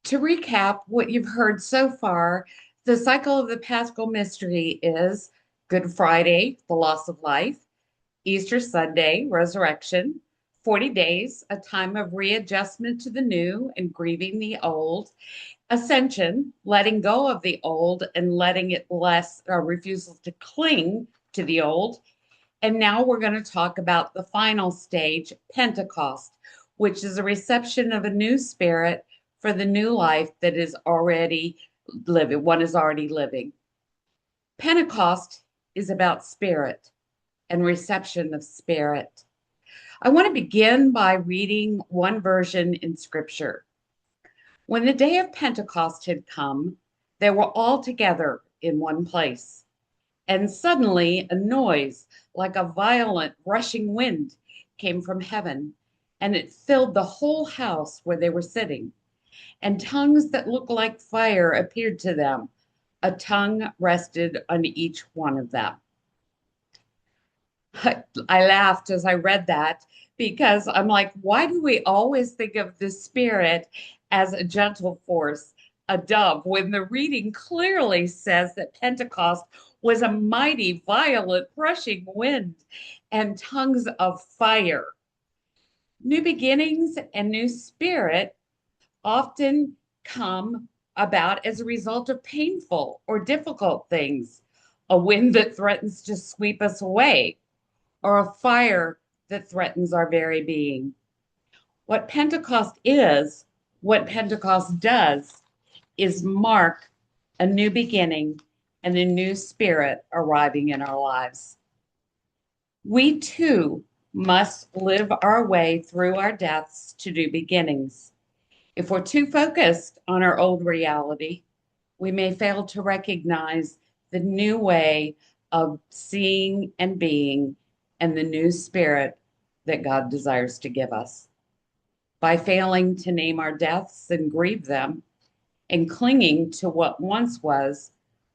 To recap what you've heard so far, the cycle of the Paschal mystery is Good Friday, the loss of life, Easter Sunday, resurrection, 40 days, a time of readjustment to the new and grieving the old, Ascension, letting go of the old and letting it less, refusal to cling to the old. And now we're going to talk about the final stage, Pentecost, which is a reception of a new spirit for the new life that is already living, one is already living. Pentecost is about spirit and reception of spirit. I want to begin by reading one version in scripture. When the day of Pentecost had come, they were all together in one place. And suddenly a noise like a violent rushing wind came from heaven, and it filled the whole house where they were sitting. And tongues that looked like fire appeared to them. A tongue rested on each one of them. I laughed as I read that because I'm like, why do we always think of the Spirit as a gentle force, a dove, when the reading clearly says that Pentecost was a mighty, violent, rushing wind and tongues of fire? New beginnings and new spirit often come about as a result of painful or difficult things, a wind that threatens to sweep us away, or a fire that threatens our very being. What Pentecost is, what Pentecost does, is mark a new beginning and a new spirit arriving in our lives. We too must live our way through our deaths to new beginnings. If we're too focused on our old reality, we may fail to recognize the new way of seeing and being and the new spirit that God desires to give us. By failing to name our deaths and grieve them and clinging to what once was,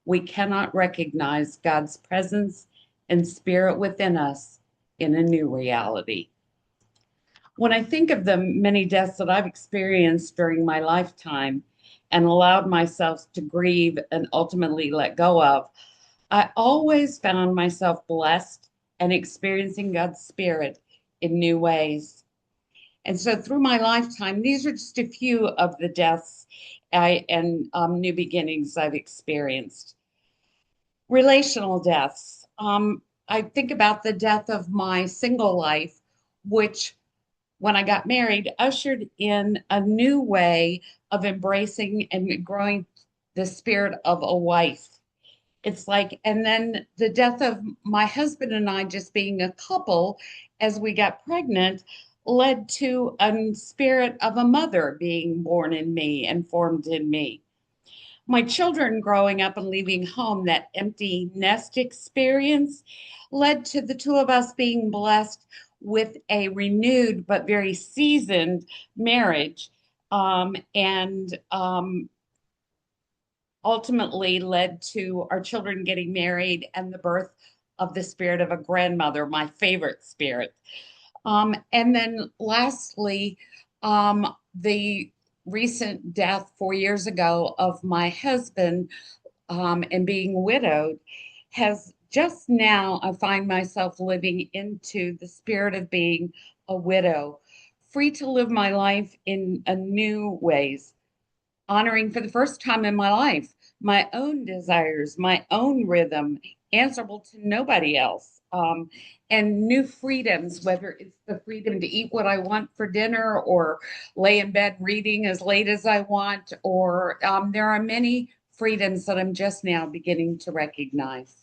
we cannot recognize God's presence and spirit within us in a new reality. When I think of the many deaths that I've experienced during my lifetime and allowed myself to grieve and ultimately let go of, I always found myself blessed and experiencing God's Spirit in new ways. And so through my lifetime, these are just a few of the deaths and new beginnings I've experienced. Relational deaths. I think about the death of my single life, which when I got married, ushered in a new way of embracing and growing the spirit of a wife. It's like, and then the death of my husband and I just being a couple as we got pregnant led to a spirit of a mother being born in me and formed in me. My children growing up and leaving home, that empty nest experience led to the two of us being blessed with a renewed but very seasoned marriage. And ultimately led to our children getting married and the birth of the spirit of a grandmother, my favorite spirit. And then lastly, the recent death 4 years ago of my husband and being widowed has just now, I find myself living into the spirit of being a widow, free to live my life in a new ways, honoring for the first time in my life my own desires, my own rhythm, answerable to nobody else, and new freedoms, whether it's the freedom to eat what I want for dinner or lay in bed reading as late as I want, or there are many freedoms that I'm just now beginning to recognize.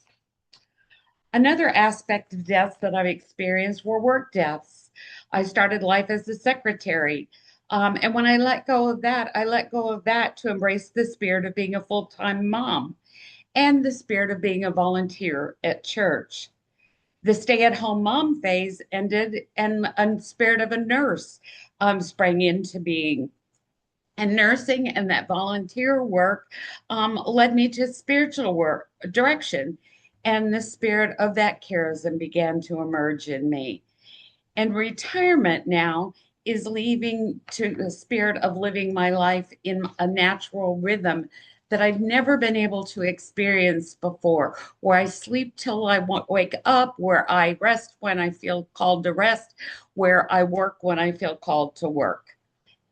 Another aspect of deaths that I've experienced were work deaths. I started life as a secretary. And when I let go of that, I let go of that to embrace the spirit of being a full time mom and the spirit of being a volunteer at church. The stay at home mom phase ended, and a spirit of a nurse sprang into being. And nursing and that volunteer work led me to spiritual work direction. And the spirit of that charism began to emerge in me. And retirement now is leaving to the spirit of living my life in a natural rhythm that I've never been able to experience before, where I sleep till I wake up, where I rest when I feel called to rest, where I work when I feel called to work.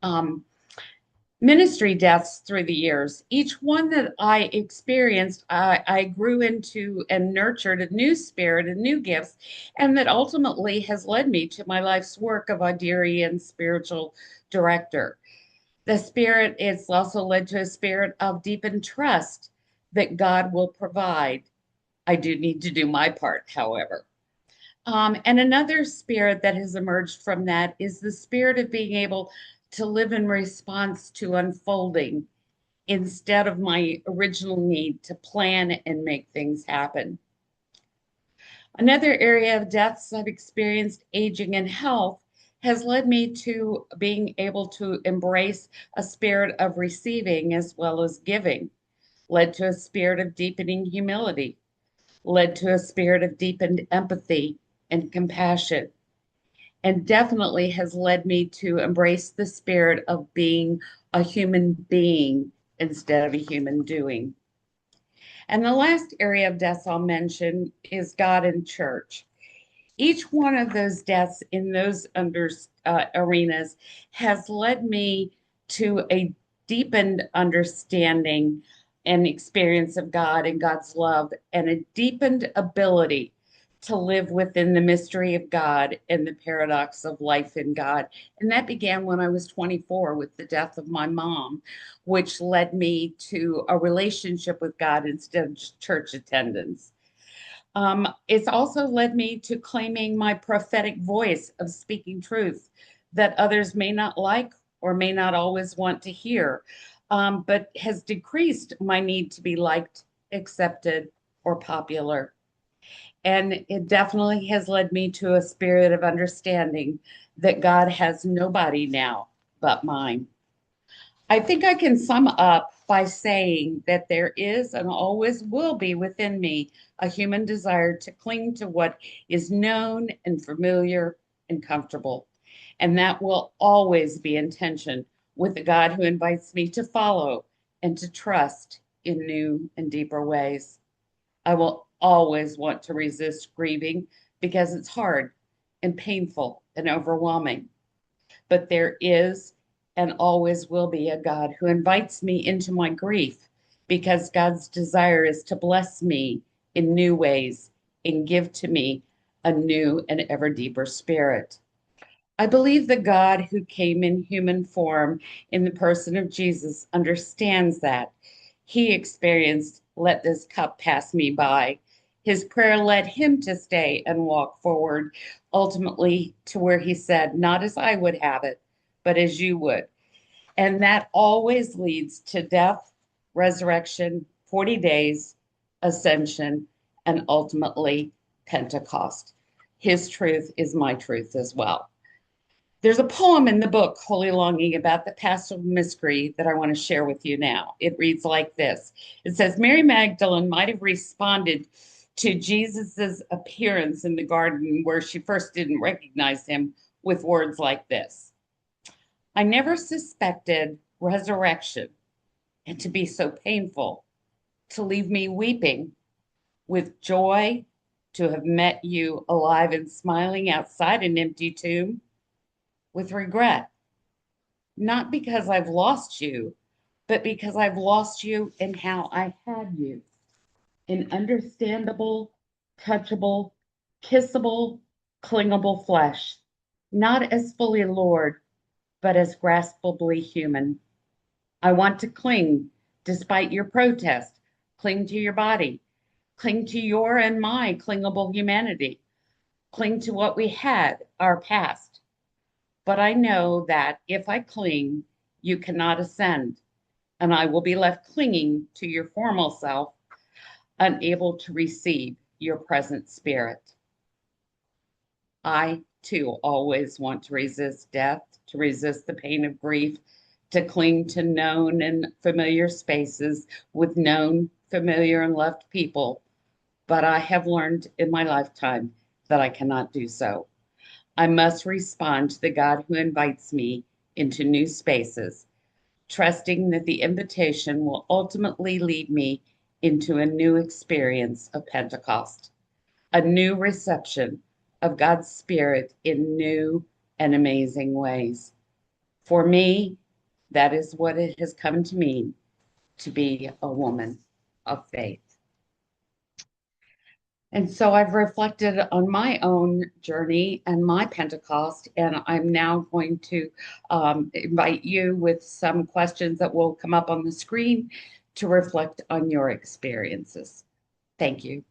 Um, Ministry deaths through the years. Each one that I experienced, I grew into and nurtured a new spirit and new gifts, and that ultimately has led me to my life's work of Iderian spiritual director. The spirit, it's also led to a spirit of deepened trust that God will provide. I do need to do my part, however. And another spirit that has emerged from that is the spirit of being able to live in response to unfolding instead of my original need to plan and make things happen. Another area of deaths I've experienced, aging and health, has led me to being able to embrace a spirit of receiving as well as giving, led to a spirit of deepening humility, led to a spirit of deepened empathy and compassion, and definitely has led me to embrace the spirit of being a human being instead of a human doing. And the last area of deaths I'll mention is God and church. Each one of those deaths in those arenas has led me to a deepened understanding and experience of God and God's love, and a deepened ability to live within the mystery of God and the paradox of life in God. And that began when I was 24 with the death of my mom, which led me to a relationship with God instead of just church attendance. It's also led me to claiming my prophetic voice of speaking truth that others may not like or may not always want to hear, but has decreased my need to be liked, accepted, or popular. And it definitely has led me to a spirit of understanding that God has nobody now but mine. I think I can sum up by saying that there is and always will be within me a human desire to cling to what is known and familiar and comfortable. And that will always be in tension with the God who invites me to follow and to trust in new and deeper ways. I will always want to resist grieving because it's hard and painful and overwhelming. But there is and always will be a God who invites me into my grief because God's desire is to bless me in new ways and give to me a new and ever deeper spirit. I believe the God who came in human form in the person of Jesus understands that. He experienced, let this cup pass me by. His prayer led him to stay and walk forward, ultimately to where he said, not as I would have it, but as you would. And that always leads to death, resurrection, 40 days, ascension, and ultimately Pentecost. His truth is my truth as well. There's a poem in the book, Holy Longing, about the paschal mystery that I want to share with you now. It reads like this. It says, Mary Magdalene might have responded to Jesus's appearance in the garden where she first didn't recognize him with words like this. I never suspected resurrection and to be so painful, to leave me weeping with joy to have met you alive and smiling outside an empty tomb, with regret, not because I've lost you, but because I've lost you in how I had you, in understandable, touchable, kissable, clingable flesh, not as fully Lord, but as graspably human. I want to cling despite your protest, cling to your body, cling to your and my clingable humanity, cling to what we had, our past. But I know that if I cling, you cannot ascend, and I will be left clinging to your formal self, unable to receive your present spirit. I too always want to resist death, to resist the pain of grief, to cling to known and familiar spaces with known, familiar, and loved people. But I have learned in my lifetime that I cannot do so. I must respond to the God who invites me into new spaces, trusting that the invitation will ultimately lead me into a new experience of Pentecost, a new reception of God's Spirit in new and amazing ways. For me, that is what it has come to mean to be a woman of faith. And so I've reflected on my own journey and my Pentecost, and I'm now going to invite you with some questions that will come up on the screen to reflect on your experiences. Thank you.